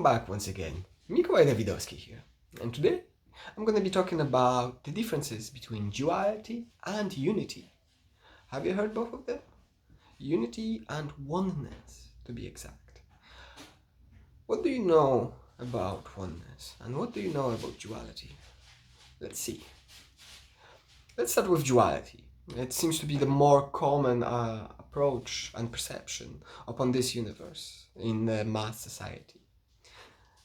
back once again. Mikołaj Dawidowski here, and today I'm going to be talking about the differences between duality and unity. Have you heard both of them? Unity and oneness, to be exact. What do you know about oneness, and what do you know about duality? Let's see. Let's start with duality. It seems to be the more common approach and perception upon this universe in the mass society.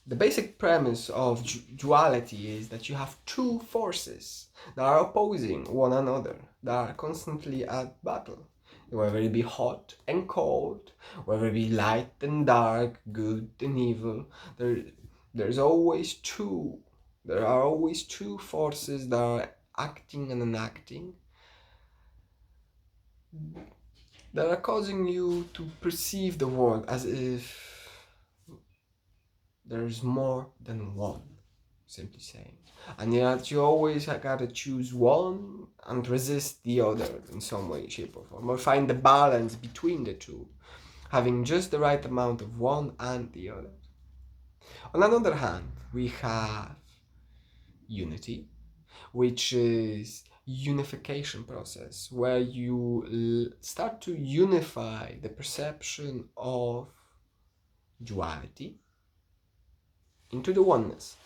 The basic premise of duality is that you have two forces that are opposing one another, that are constantly at battle. Whether it be hot and cold, whether it be light and dark, good and evil, there's always two. There are always two forces that are acting and enacting, that are causing you to perceive the world as if there's more than one, simply saying. And yet you always gotta choose one and resist the other in some way, shape or form, or find the balance between the two, having just the right amount of one and the other. On the other hand, we have unity, which is unification process, where you start to unify the perception of duality into the oneness.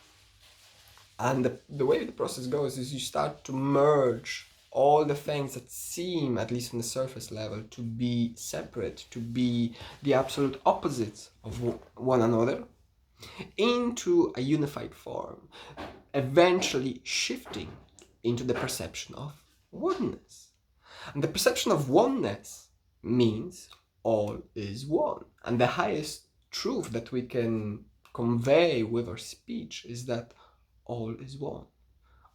And the way the process goes is you start to merge all the things that seem, at least on the surface level, to be separate, to be the absolute opposites of one another, into a unified form, eventually shifting into the perception of oneness. And the perception of oneness means all is one. And the highest truth that we can convey with our speech is that all is one.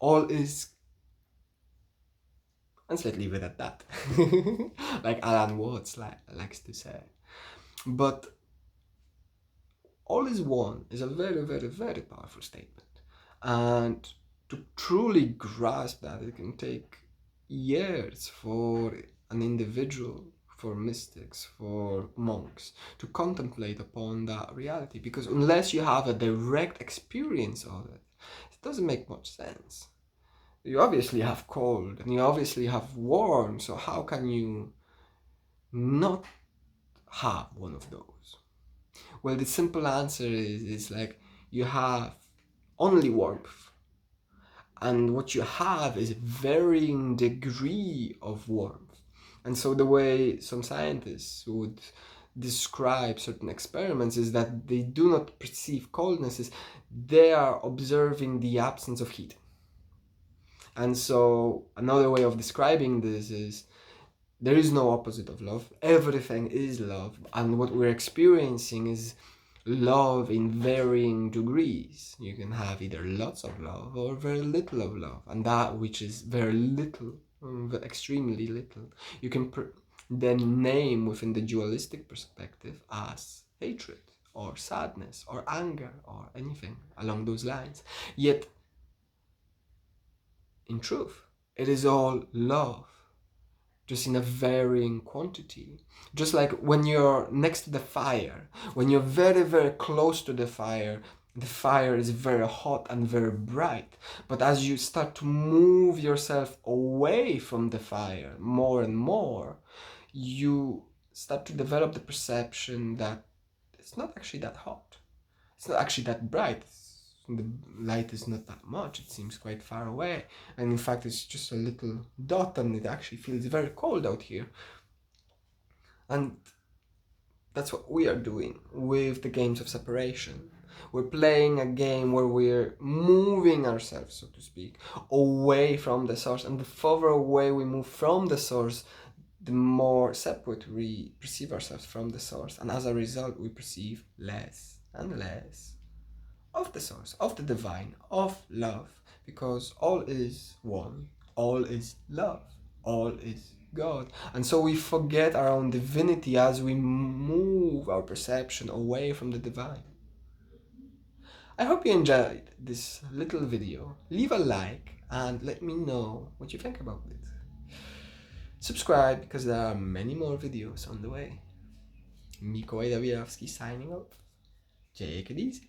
All is, and let's leave it at that. Like Alan Watts likes to say. But all is one is a very, very, very powerful statement. And to truly grasp that, it can take years for an individual, for mystics, for monks, to contemplate upon that reality. Because unless you have a direct experience of it, it doesn't make much sense. You obviously have cold and you obviously have warm, so how can you not have one of those? Well, the simple answer is like you have only warmth, and what you have is a varying degree of warmth. And so the way some scientists would describe certain experiments is that they do not perceive coldness, is they are observing the absence of heat. And so another way of describing this is there is no opposite of love. Everything is love. And what we're experiencing is love in varying degrees. You can have either lots of love or very little of love. And that which is very little, extremely little, you can then name within the dualistic perspective as hatred or sadness or anger or anything along those lines. Yet, in truth, it is all love, just in a varying quantity. Just like when you're next to the fire, when you're very, very close to the fire is very hot and very bright. But as you start to move yourself away from the fire more and more, you start to develop the perception that it's not actually that hot. It's not actually that bright. The light is not that much, it seems quite far away, and in fact it's just a little dot and it actually feels very cold out here. And that's what we are doing with the games of separation. We're playing a game where we're moving ourselves, so to speak, away from the source, and the further away we move from the source, the more separate we perceive ourselves from the source, and as a result we perceive less and less of the source, of the divine, of love, because all is one, all is love, all is God. And so we forget our own divinity as we move our perception away from the divine. I hope you enjoyed this little video. Leave a like and let me know what you think about it. Subscribe because there are many more videos on the way. Mikołaj Dawidowski signing off. Take it easy.